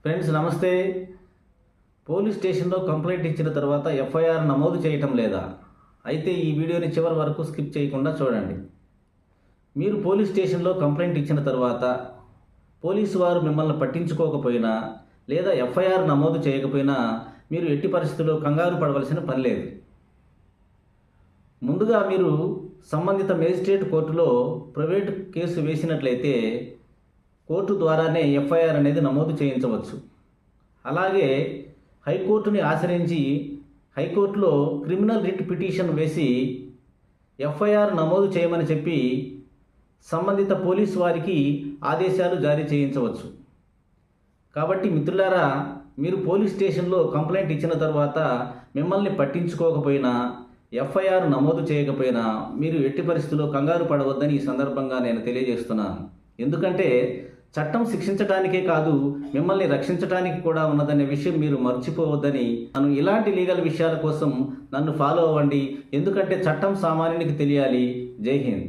Friends నమస్తే. Police స్టేషన్లో complaint ఇచ్చిన తర్వాత ఎఫ్ఐఆర్ నమోదు చేయటం లేదా? అయితే ఈ వీడియోని చివరి వరకు స్కిప్ చేయకుండా చూడండి. మీరు పోలీస్ స్టేషన్లో కంప్లైంట్ ఇచ్చిన తర్వాత పోలీసు వారు మిమ్మల్ని పట్టించుకోకపోయినా లేదా ఎఫ్ఐఆర్ నమోదు చేయకపోయినా మీరు ఎట్టి పరిస్థితుల్లో కంగారు పడవలసిన పని లేదు. ముందుగా మీరు సంబంధిత మేజిస్ట్రేట్ కోర్టులో ప్రైవేటు కేసు వేసినట్లయితే కోర్టు ద్వారానే ఎఫ్ఐఆర్ అనేది నమోదు చేయించవచ్చు. అలాగే హైకోర్టుని ఆశ్రయించి హైకోర్టులో క్రిమినల్ రిట్ పిటిషన్ వేసి ఎఫ్ఐఆర్ నమోదు చేయమని చెప్పి సంబంధిత పోలీసు వారికి ఆదేశాలు జారీ చేయించవచ్చు. కాబట్టి మిత్రులారా, మీరు పోలీస్ స్టేషన్లో కంప్లైంట్ ఇచ్చిన తర్వాత మిమ్మల్ని పట్టించుకోకపోయినా ఎఫ్ఐఆర్ నమోదు చేయకపోయినా మీరు ఎట్టి పరిస్థితుల్లో కంగారు పడవద్దని ఈ సందర్భంగా నేను తెలియజేస్తున్నాను. ఎందుకంటే చట్టం శిక్షించడానికే కాదు, మిమ్మల్ని రక్షించడానికి కూడా ఉన్నదనే విషయం మీరు మర్చిపోవద్దని. నన్ను ఇలాంటి లీగల్ విషయాల కోసం నన్ను ఫాలో అవ్వండి. ఎందుకంటే చట్టం సామాన్యునికి తెలియాలి. జై హింద్.